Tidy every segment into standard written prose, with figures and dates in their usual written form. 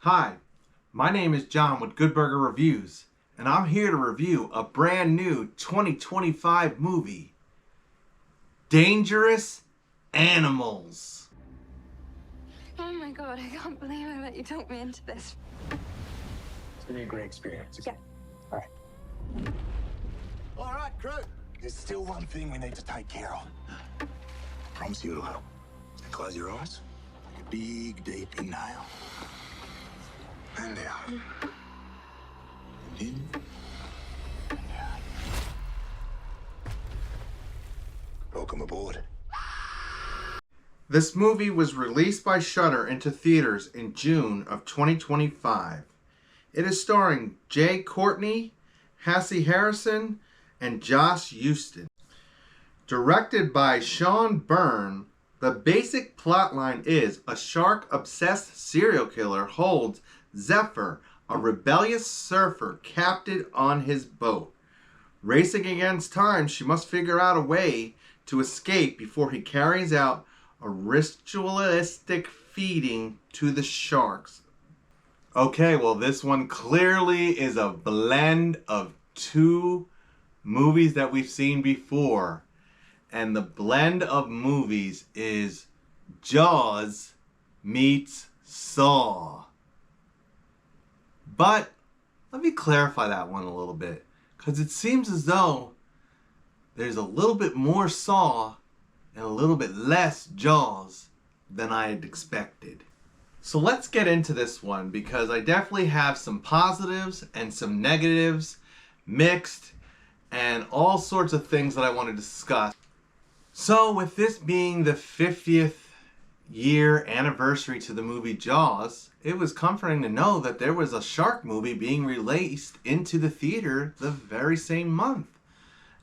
Hi, my name is John with Good Burger Reviews, and I'm here to review a brand new 2025 movie, Dangerous Animals. Oh my god, I can't believe I let you talk me into this. It's gonna be a great experience. Yeah. All right. All right, crew. There's still one thing we need to take care of. Promise you it'll help. Close your eyes. Take a big, deep inhale. And out. And in. And out. Welcome aboard. This movie was released by Shudder into theaters in June of 2025. It is starring Jai Courtney, Hasse Harrison, and Josh Houston. Directed by Sean Byrne, the basic plotline is a shark-obsessed serial killer holds Zephyr, a rebellious surfer, captive on his boat. Racing against time, she must figure out a way to escape before he carries out a ritualistic feeding to the sharks. Okay, well, this one clearly is a blend of two movies that we've seen before. And the blend of movies is Jaws meets Saw. But let me clarify that one a little bit, because it seems as though there's a little bit more Saw and a little bit less Jaws than I had expected. So let's get into this one, because I definitely have some positives and some negatives mixed and all sorts of things that I want to discuss. So with this being the 50th year anniversary to the movie Jaws, it was comforting to know that there was a shark movie being released into the theater the very same month.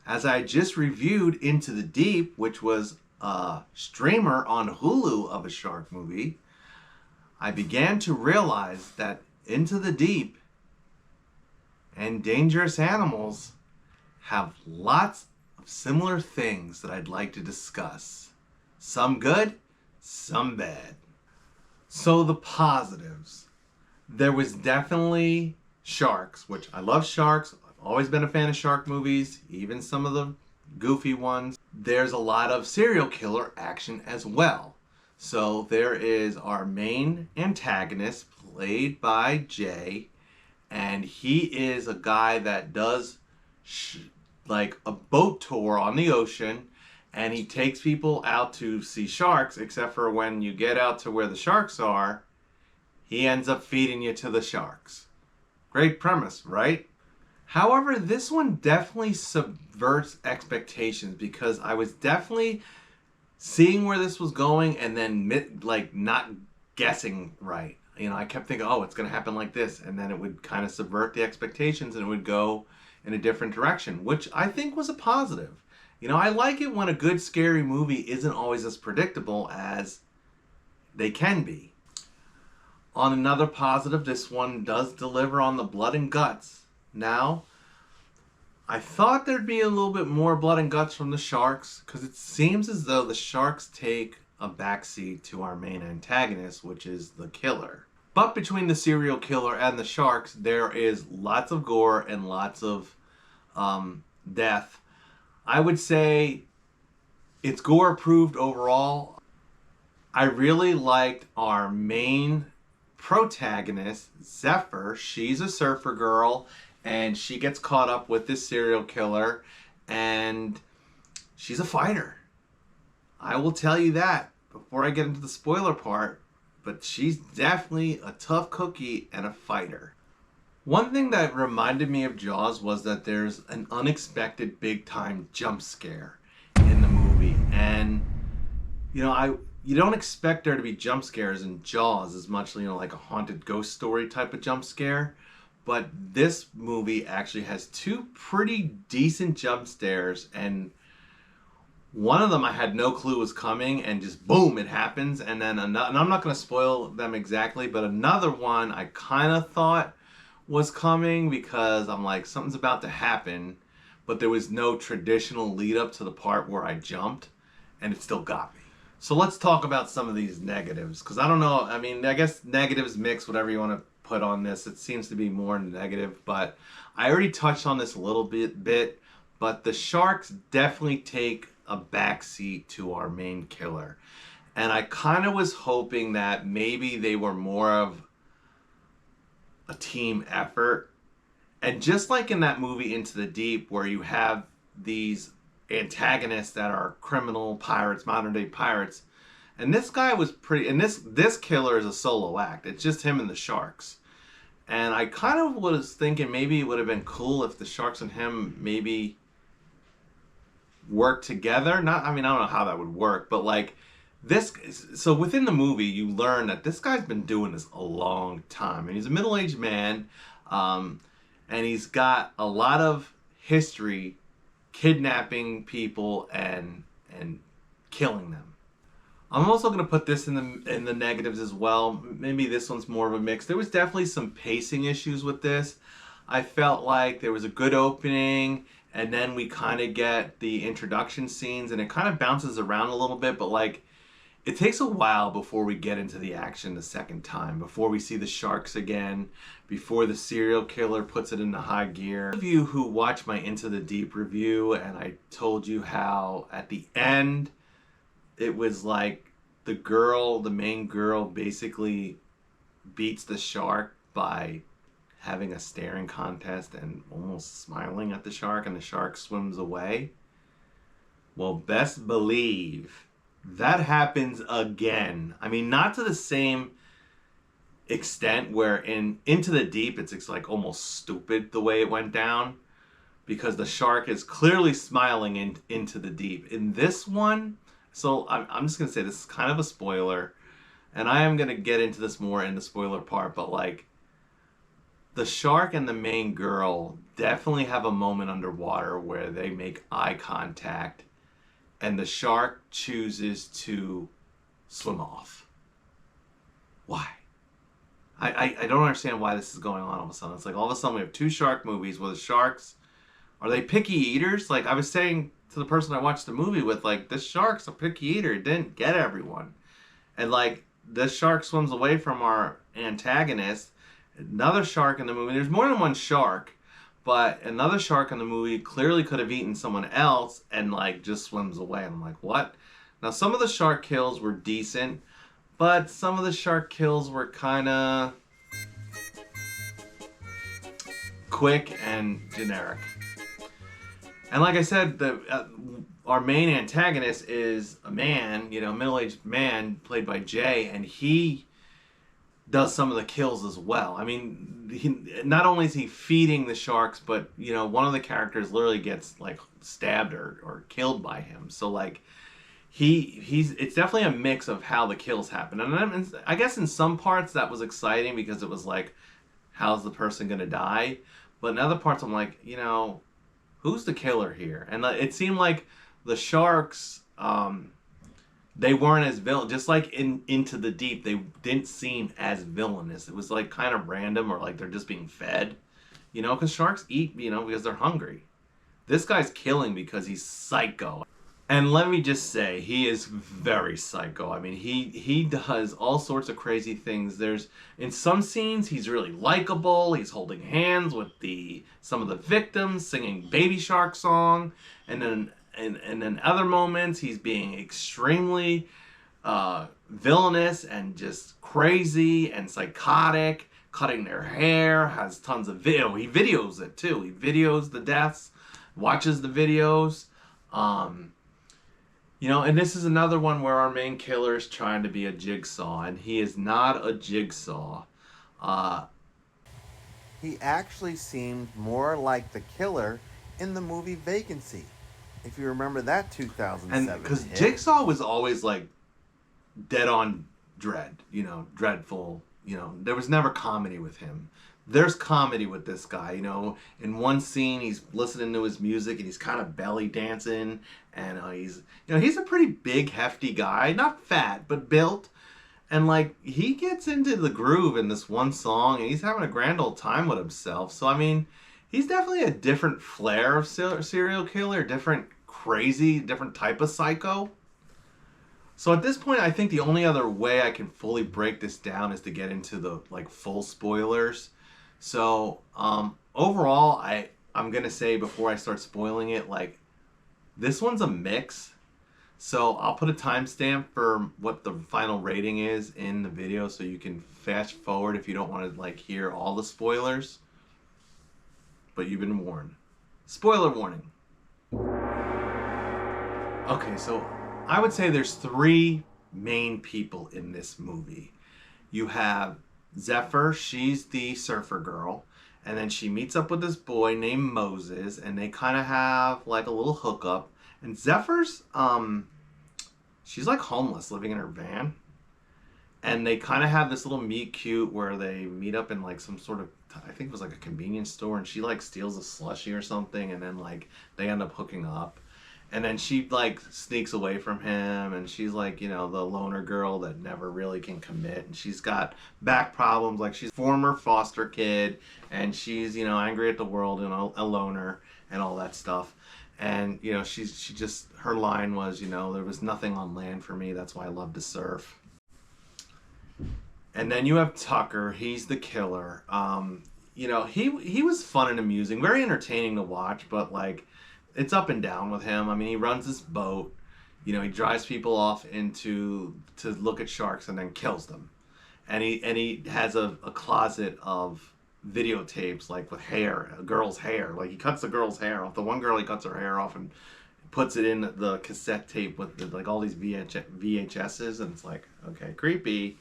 As I just reviewed Into the Deep, which was a streamer on Hulu of a shark movie, I began to realize that Into the Deep and Dangerous Animals have lots of similar things that I'd like to discuss. Some good, some bad. So the positives. There was definitely sharks, which I love sharks. I've always been a fan of shark movies, even some of the goofy ones. There's a lot of serial killer action as well. So there is our main antagonist, played by Jay, and he is a guy that does like a boat tour on the ocean, and he takes people out to see sharks, except for when you get out to where the sharks are, he ends up feeding you to the sharks. Great premise, right? However, this one definitely subverts expectations, because I was definitely seeing where this was going and then not guessing right. You know, I kept thinking, oh, it's going to happen like this, and then it would kind of subvert the expectations and it would go in a different direction, which I think was a positive. You know, I like it when a good scary movie isn't always as predictable as they can be. On another positive, this one does deliver on the blood and guts. Now, I thought there'd be a little bit more blood and guts from the sharks, because it seems as though the sharks take a backseat to our main antagonist, which is the killer. But between the serial killer and the sharks, there is lots of gore and lots of death. I would say it's gore approved overall. I really liked our main protagonist, Zephyr. She's a surfer girl, and she gets caught up with this serial killer, and she's a fighter. I will tell you that before I get into the spoiler part, but she's definitely a tough cookie and a fighter. One thing that reminded me of Jaws was that there's an unexpected big time jump scare in the movie. And, you know, you don't expect there to be jump scares in Jaws as much, you know, like a haunted ghost story type of jump scare. But this movie actually has two pretty decent jump scares, and one of them I had no clue was coming, and just boom, it happens. And then another, and I'm not going to spoil them exactly, but another one I kind of thought was coming, because I'm like, something's about to happen, but there was no traditional lead up to the part where I jumped, and it still got me. So let's talk about some of these negatives, because I don't know. I mean, I guess negatives mix, whatever you want to put on this. It seems to be more negative, but I already touched on this a little bit. But the sharks definitely take a backseat to our main killer, and I kind of was hoping that maybe they were more of a team effort. And just like in that movie Into the Deep, where you have these antagonists that are criminal pirates, modern day pirates, and this guy was pretty, and this killer is a solo act. It's just him and the sharks. And I kind of was thinking maybe it would have been cool if the sharks and him maybe worked together. Not, I mean, I don't know how that would work, but like this, so within the movie you learn that this guy's been doing this a long time, and he's a middle-aged man, and he's got a lot of history kidnapping people and killing them. I'm also going to put this in the negatives as well. Maybe this one's more of a mix. There was definitely some pacing issues with this. I felt like there was a good opening, and then we kind of get the introduction scenes, and it kind of bounces around a little bit, but like it takes a while before we get into the action the second time, before we see the sharks again, before the serial killer puts it into high gear. Those of you who watched my Into the Deep review, and I told you how at the end it was like the main girl basically beats the shark by having a staring contest and almost smiling at the shark, and the shark swims away. Well, best believe that happens again. I mean, not to the same extent where in Into the Deep it's like almost stupid the way it went down, because the shark is clearly smiling into the deep. In this one, so I'm just going to say this is kind of a spoiler, and I am going to get into this more in the spoiler part, but like the shark and the main girl definitely have a moment underwater where they make eye contact, and the shark chooses to swim off. Why? I don't understand why this is going on all of a sudden. It's like all of a sudden we have two shark movies where the sharks, are they picky eaters? Like I was saying to the person I watched the movie with, like, this shark's a picky eater. It didn't get everyone. And like this shark swims away from our antagonist. Another shark in the movie, there's more than one shark, but another shark in the movie clearly could have eaten someone else and like just swims away. And I'm like, what? Now some of the shark kills were decent, but some of the shark kills were kind of quick and generic. And like I said, our main antagonist is a man, you know, middle-aged man played by Jay, and he does some of the kills as well. I mean, not only is he feeding the sharks, but you know, one of the characters literally gets like stabbed or killed by him. So like it's definitely a mix of how the kills happen. And I guess in some parts that was exciting because it was like, how's the person gonna die? But in other parts I'm like, you know, who's the killer here? And it seemed like the sharks, they weren't as villain. Just like in Into the Deep, they didn't seem as villainous. It was like kind of random, or like they're just being fed, you know, because sharks eat, you know, because they're hungry. This guy's killing because he's psycho. And let me just say, he is very psycho. I mean, he does all sorts of crazy things. There's, in some scenes, he's really likable. He's holding hands with some of the victims, singing Baby Shark song. And then in other moments, he's being extremely villainous and just crazy and psychotic, cutting their hair, has tons of video. He videos it too. He videos the deaths, watches the videos. You know, and this is another one where our main killer is trying to be a jigsaw, and he is not a jigsaw. He actually seemed more like the killer in the movie Vacancy, if you remember that 2007. And because Jigsaw was always like dead on dread, you know, dreadful. You know, there was never comedy with him. There's comedy with this guy, you know. In one scene, he's listening to his music and he's kind of belly dancing, and he's a pretty big, hefty guy, not fat but built, and like he gets into the groove in this one song, and he's having a grand old time with himself. So I mean, he's definitely a different flair of serial killer, different crazy, different type of psycho. So at this point, I think the only other way I can fully break this down is to get into the like full spoilers. So overall, I'm gonna say before I start spoiling it, like this one's a mix. So I'll put a timestamp for what the final rating is in the video, so you can fast forward if you don't want to like hear all the spoilers. But you've been warned. Spoiler warning. Okay, so I would say there's three main people in this movie. You have Zephyr, she's the surfer girl, and then she meets up with this boy named Moses, and they kind of have like a little hookup. And Zephyr's, she's like homeless, living in her van. And they kind of have this little meet cute where they meet up in like some sort of, I think it was like a convenience store, and she like steals a slushie or something, and then like they end up hooking up. And then she like sneaks away from him, and she's like, you know, the loner girl that never really can commit, and she's got back problems, like she's a former foster kid, and she's, you know, angry at the world and a loner and all that stuff. And you know, she just, her line was, you know, there was nothing on land for me, that's why I love to surf. And then you have Tucker, he's the killer. You know, he was fun and amusing, very entertaining to watch, but like it's up and down with him. I mean, he runs this boat, you know, he drives people off to look at sharks and then kills them. And he has a closet of videotapes, like with hair, a girl's hair. Like he cuts the girl's hair off. The one girl, he cuts her hair off and puts it in the cassette tape with like all these VHSs, and it's like, okay, creepy.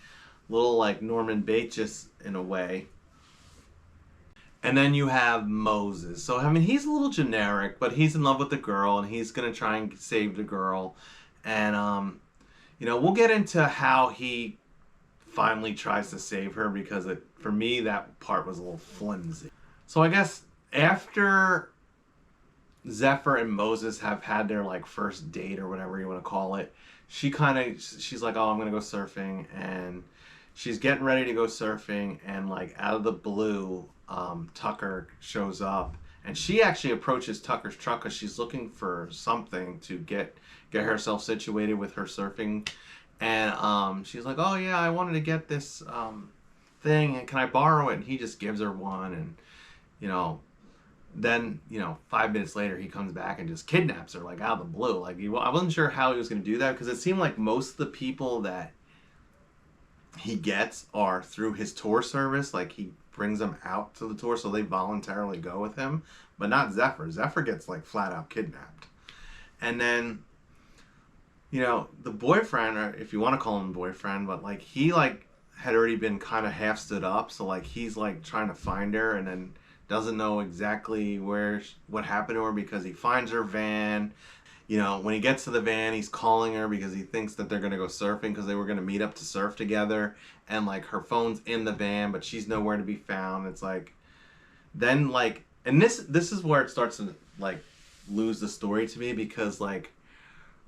Little like Norman Bates in a way. And then you have Moses. So, I mean, he's a little generic, but he's in love with the girl, and he's going to try and save the girl. And, you know, we'll get into how he finally tries to save her, because for me, that part was a little flimsy. So I guess after Zephyr and Moses have had their, like, first date or whatever you want to call it, she's like, oh, I'm going to go surfing, and she's getting ready to go surfing, and, like, out of the blue, Tucker shows up, and she actually approaches Tucker's truck because she's looking for something to get herself situated with her surfing. And she's like, oh yeah, I wanted to get this thing, and can I borrow it? And he just gives her one, and you know, then, you know, 5 minutes later he comes back and just kidnaps her, like out of the blue. Like I wasn't sure how he was going to do that, because it seemed like most of the people that he gets are through his tour service. Like he brings them out to the tour, so they voluntarily go with him, but not Zephyr. Zephyr gets like flat out kidnapped. And then, you know, the boyfriend, or if you want to call him boyfriend, but like he like had already been kind of half stood up, so like he's like trying to find her, and then doesn't know exactly what happened to her, because he finds her van. You know, when he gets to the van, he's calling her because he thinks that they're going to go surfing, because they were going to meet up to surf together. And, like, her phone's in the van, but she's nowhere to be found. It's like, then, like, and this is where it starts to, like, lose the story to me, because, like,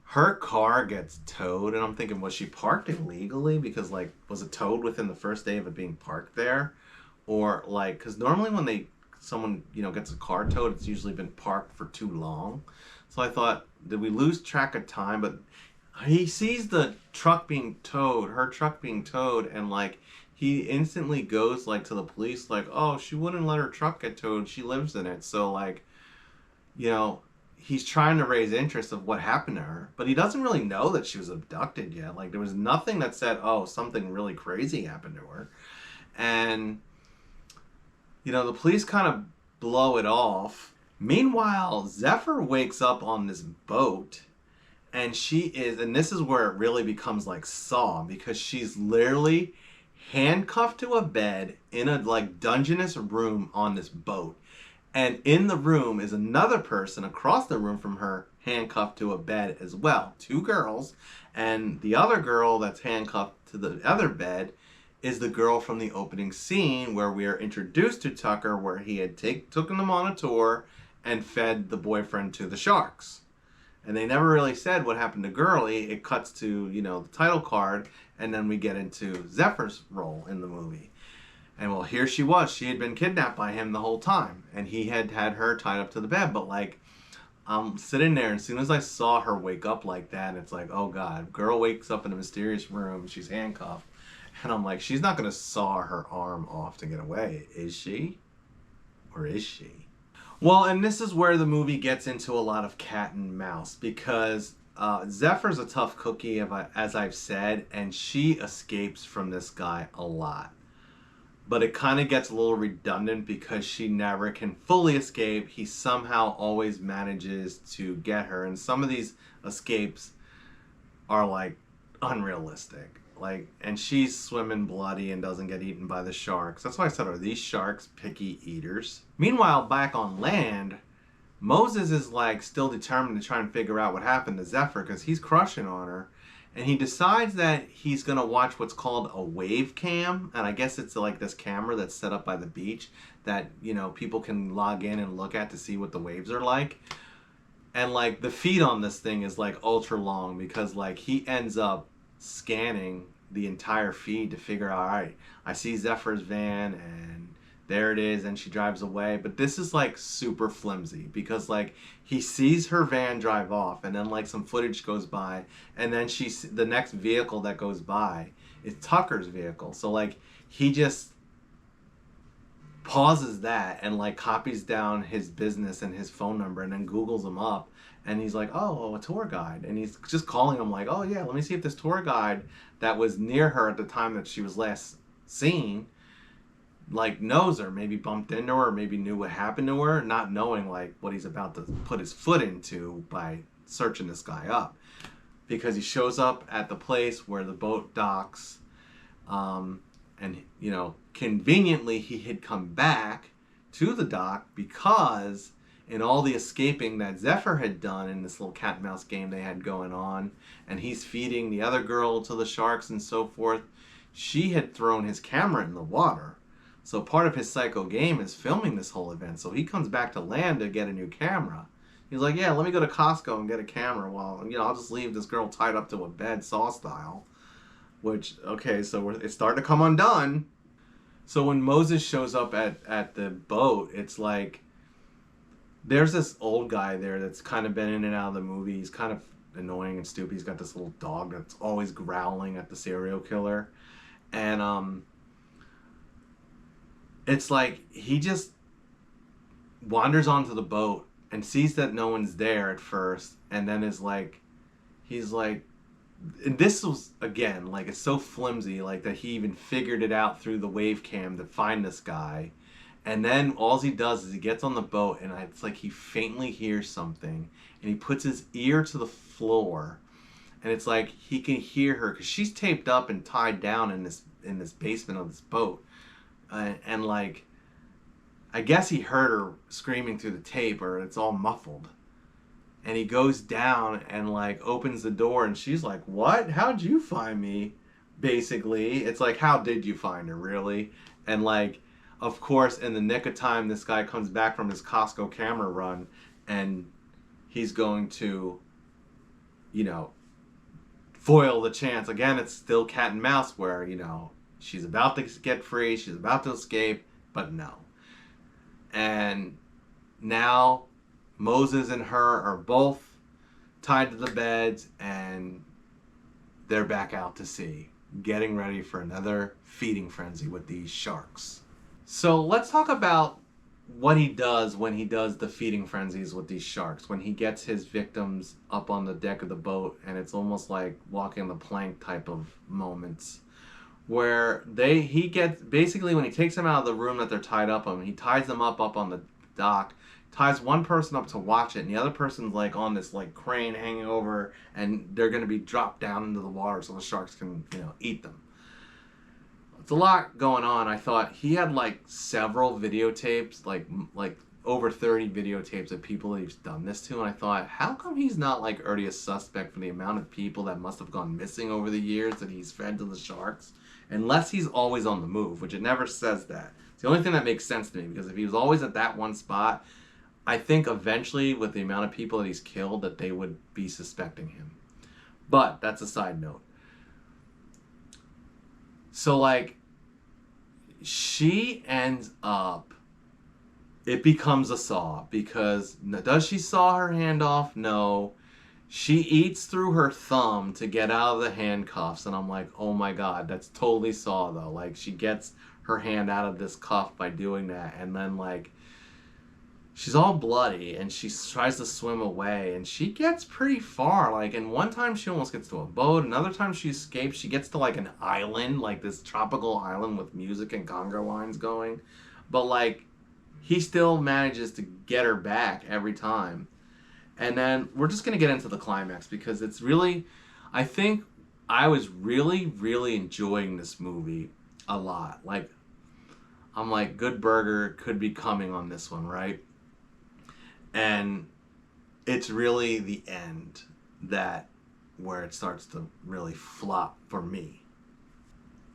her car gets towed. And I'm thinking, was she parked illegally? Because, like, was it towed within the first day of it being parked there? Or, like, because normally when someone, you know, gets a car towed, it's usually been parked for too long. So I thought, did we lose track of time? But he sees the truck being towed, her truck being towed, and like he instantly goes like to the police, like, oh, she wouldn't let her truck get towed, she lives in it. So like, you know, he's trying to raise interest of what happened to her, but he doesn't really know that she was abducted yet. Like there was nothing that said, oh, something really crazy happened to her. And you know, the police kind of blow it off. Meanwhile, Zephyr wakes up on this boat, and and this is where it really becomes like Saw, because she's literally handcuffed to a bed in a like dungeness room on this boat. And in the room is another person across the room from her, handcuffed to a bed as well. Two girls, and the other girl that's handcuffed to the other bed is the girl from the opening scene where we are introduced to Tucker, where he had taken them on a tour and fed the boyfriend to the sharks. And they never really said what happened to Girly. It cuts to, you know, the title card, and then we get into Zephyr's role in the movie. And well, here she was. She had been kidnapped by him the whole time, and he had her tied up to the bed. But like, I'm sitting there, and as soon as I saw her wake up like that, it's like, oh god, girl wakes up in a mysterious room, she's handcuffed, and I'm like, she's not gonna saw her arm off to get away, is she? Or is she? Well, and this is where the movie gets into a lot of cat and mouse, because Zephyr's a tough cookie, as I've said, and she escapes from this guy a lot. But it kind of gets a little redundant because she never can fully escape. He somehow always manages to get her, and some of these escapes are like unrealistic. Like, and she's swimming bloody and doesn't get eaten by the sharks. That's why I said, are these sharks picky eaters? Meanwhile, back on land, Moses is like still determined to try and figure out what happened to Zephyr because he's crushing on her. And he decides that he's going to watch what's called a wave cam. And I guess it's like this camera that's set up by the beach that, you know, people can log in and look at to see what the waves are like. And like the feed on this thing is like ultra long because like he ends up scanning the entire feed to figure out, all right, I see Zephyr's van and there it is, and she drives away. But this is like super flimsy because like he sees her van drive off, and then like some footage goes by, and then the next vehicle that goes by is Tucker's vehicle. So like he just pauses that and like copies down his business and his phone number and then Googles him up, and he's like, oh, a tour guide, and he's just calling him like, oh yeah, let me see if this tour guide that was near her at the time that she was last seen like knows her, maybe bumped into her, or maybe knew what happened to her, not knowing like what he's about to put his foot into by searching this guy up. Because he shows up at the place where the boat docks, and you know, conveniently he had come back to the dock because in all the escaping that Zephyr had done in this little cat and mouse game they had going on, and he's feeding the other girl to the sharks and so forth, she had thrown his camera in the water. So part of his psycho game is filming this whole event. So he comes back to land to get a new camera. He's like, yeah, let me go to Costco and get a camera while, you know, I'll just leave this girl tied up to a bed, Saw style. Which, okay, so it's starting to come undone. So when Moses shows up at the boat, it's like, there's this old guy there that's kind of been in and out of the movie. He's kind of annoying and stupid. He's got this little dog that's always growling at the serial killer. And, it's like he just wanders onto the boat and sees that no one's there at first, and then is like, he's like, and this was again like it's so flimsy, like that he even figured it out through the wave cam to find this guy, and then all he does is he gets on the boat and it's like he faintly hears something and he puts his ear to the floor, and it's like he can hear her because she's taped up and tied down in this basement of this boat. And like, I guess he heard her screaming through the tape, or it's all muffled. And he goes down and like opens the door, and she's like, what? How'd you find me? Basically, it's like, how did you find her, really? And like, of course, in the nick of time, this guy comes back from his Costco camera run, and he's going to, you know, foil the chance. Again, it's still cat and mouse where, you know, she's about to get free, she's about to escape, but no. And now Moses and her are both tied to the beds, and they're back out to sea, getting ready for another feeding frenzy with these sharks. So let's talk about what he does when he does the feeding frenzies with these sharks, when he gets his victims up on the deck of the boat, and it's almost like walking the plank type of moments. Where he gets, basically when he takes them out of the room that they're tied up in, he ties them up on the dock, ties one person up to watch it, and the other person's like on this like crane hanging over, and they're going to be dropped down into the water so the sharks can, you know, eat them. It's a lot going on. I thought he had like several videotapes, like over 30 videotapes of people that he's done this to, and I thought, how come he's not like already a suspect for the amount of people that must have gone missing over the years that he's fed to the sharks? Unless he's always on the move, which it never says that. It's the only thing that makes sense to me, because if he was always at that one spot, I think eventually with the amount of people that he's killed that they would be suspecting him. But that's a side note. So like, she ends up it becomes a Saw, because does she saw her hand off? No. She eats through her thumb to get out of the handcuffs, and I'm like, oh my god, that's totally Saw though. Like, she gets her hand out of this cuff by doing that, and then like she's all bloody and she tries to swim away, and she gets pretty far. Like, and one time she almost gets to a boat, another time she escapes, she gets to like an island, like this tropical island with music and conga lines going, but like he still manages to get her back every time. And then we're just going to get into the climax, because it's really, I think I was really, really enjoying this movie a lot. Like, I'm like, Good Burger could be coming on this one, right? And it's really the end where it starts to really flop for me.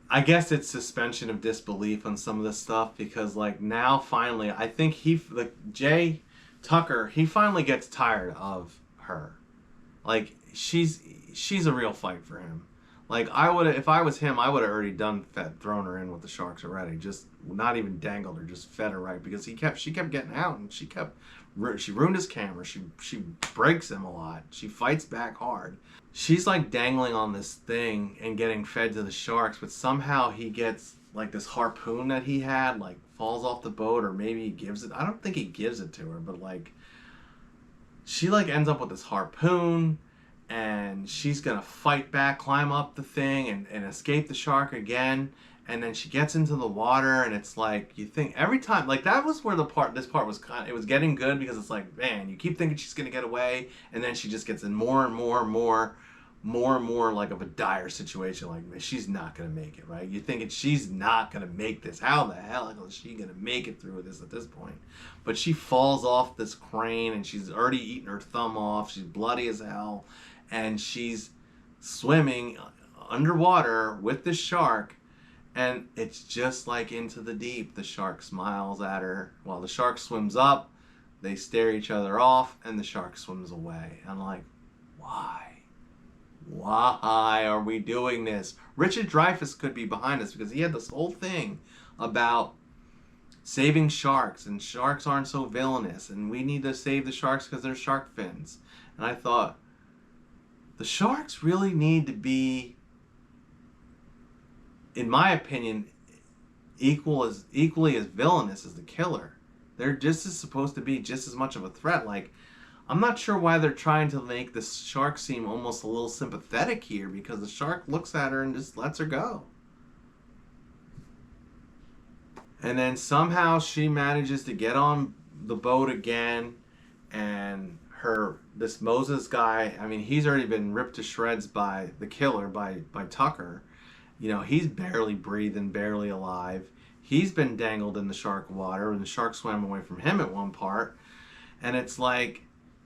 I guess it's suspension of disbelief on some of this stuff, because like now finally, I think Jay Tucker, he finally gets tired of her. Like, she's a real fight for him. Like, if I was him, I would have already thrown her in with the sharks already. Just not even dangled her, just fed her right, because she kept getting out, and she ruined his camera. She breaks him a lot. She fights back hard. She's like dangling on this thing and getting fed to the sharks, but somehow he gets like this harpoon that he had, like, falls off the boat, or maybe he gives it. I don't think he gives it to her, but like she like ends up with this harpoon, and she's gonna fight back, climb up the thing, and escape the shark again. And then she gets into the water, and it's like, you think every time, like, that was where this part was it was getting good, because it's like, man, you keep thinking she's gonna get away, and then she just gets in more and more like of a dire situation. Like, she's not gonna make it, right? You're thinking she's not gonna make this. How the hell is she gonna make it through this at this point? But she falls off this crane, and she's already eaten her thumb off. She's bloody as hell, and she's swimming underwater with this shark, and it's just like Into the Deep. The shark smiles at her while the shark swims up. They stare each other off, and the shark swims away. I'm like, why? Why are we doing this? Richard Dreyfuss could be behind this, because he had this whole thing about saving sharks, and sharks aren't so villainous, and we need to save the sharks because they're shark fins. And I thought, the sharks really need to be, in my opinion, equally as villainous as the killer. They're just as supposed to be just as much of a threat. Like, I'm not sure why they're trying to make this shark seem almost a little sympathetic here, because the shark looks at her and just lets her go. And then somehow she manages to get on the boat again, and this Moses guy, I mean, he's already been ripped to shreds by the killer, by Tucker. You know, he's barely breathing, barely alive. He's been dangled in the shark water, and the shark swam away from him at one part. And it's like,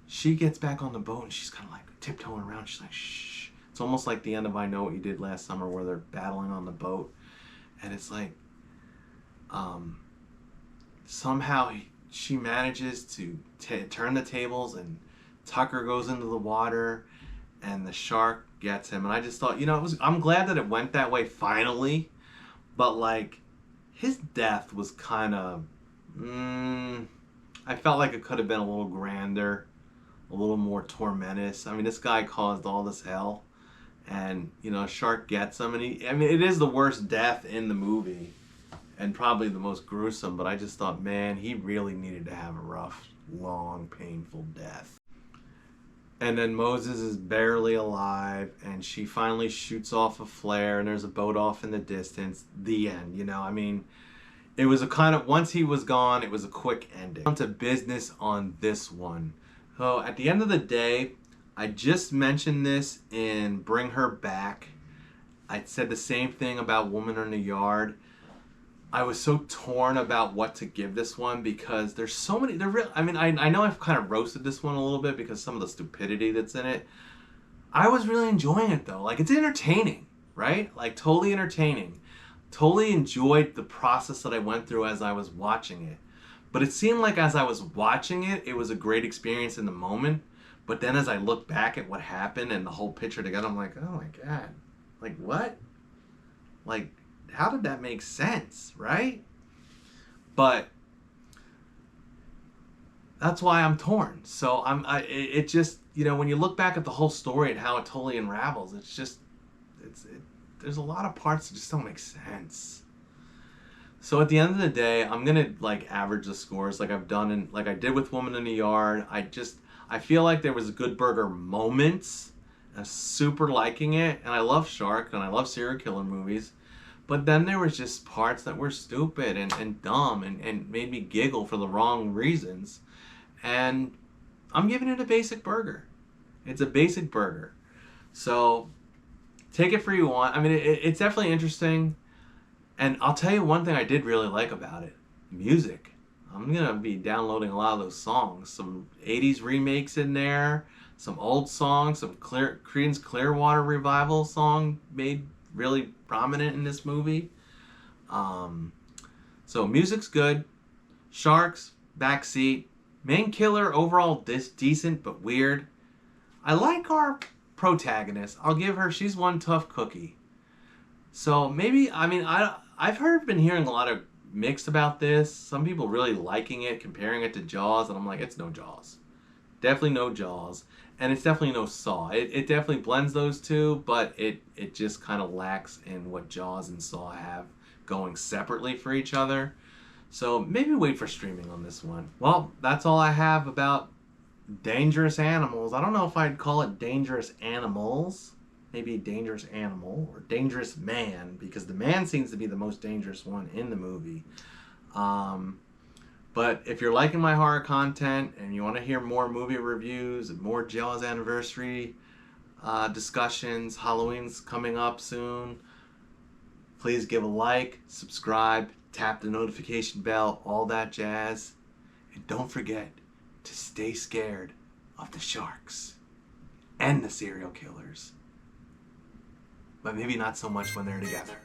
she gets back on the boat, and she's kind of like tiptoeing around. She's like, shh. It's almost like the end of I Know What You Did Last Summer, where they're battling on the boat. And it's like, somehow she manages to turn the tables, and Tucker goes into the water, and the shark gets him. And I just thought, I'm glad that it went that way finally. But like, his death was kind of, I felt like it could have been a little grander, a little more tormentous. I mean, this guy caused all this hell, and a shark gets him, and it is the worst death in the movie, and probably the most gruesome. But I just thought, man, he really needed to have a rough, long, painful death. And then Moses is barely alive, and she finally shoots off a flare, and there's a boat off in the distance. The end, I mean, it was a kind of, once he was gone, it was a quick ending. On to business on this one. So at the end of the day, I just mentioned this in Bring Her Back. I said the same thing about Woman in the Yard. I was so torn about what to give this one, because there's so many. I know I've kind of roasted this one a little bit because some of the stupidity that's in it. I was really enjoying it though. Like, it's entertaining, right? Like, totally entertaining. Totally enjoyed the process that I went through as I was watching it. But it seemed like as I was watching it, it was a great experience in the moment. But then as I look back at what happened and the whole picture together, I'm like, oh my God. Like, what? Like, how did that make sense, right? But that's why I'm torn. So it just, you know, when you look back at the whole story and how it totally unravels, it's just, there's a lot of parts that just don't make sense. So at the end of the day, I'm gonna like average the scores like I've done and like I did with Woman in the Yard. I feel like there was Good Burger moments. I'm super liking it, and I love Shark and I love serial killer movies. But then there was just parts that were stupid and dumb and made me giggle for the wrong reasons. And I'm giving it a basic burger. It's a basic burger. So take it for you want. I mean, it's definitely interesting. And I'll tell you one thing I did really like about it. Music. I'm going to be downloading a lot of those songs. Some 80s remakes in there. Some old songs. Some Creedence Clearwater Revival song made really prominent in this movie. So music's good. Sharks, backseat. Main killer overall decent but weird. I like our protagonist. I'll give her, she's one tough cookie. So maybe, I mean, I've been hearing a lot of mixed about this. Some people really liking it, comparing it to Jaws, and I'm like, it's no Jaws. Definitely no Jaws. And it's definitely no Saw. It definitely blends those two, but it just kind of lacks in what Jaws and Saw have going separately for each other. So maybe wait for streaming on this one. Well, that's all I have about Dangerous Animals. I don't know if I'd call it Dangerous Animals. Maybe Dangerous Animal or Dangerous Man, because the man seems to be the most dangerous one in the movie. But if you're liking my horror content and you want to hear more movie reviews and more Jaws anniversary discussions, Halloween's coming up soon, please give a like, subscribe, tap the notification bell, all that jazz. And don't forget to stay scared of the sharks and the serial killers. But maybe not so much when they're together.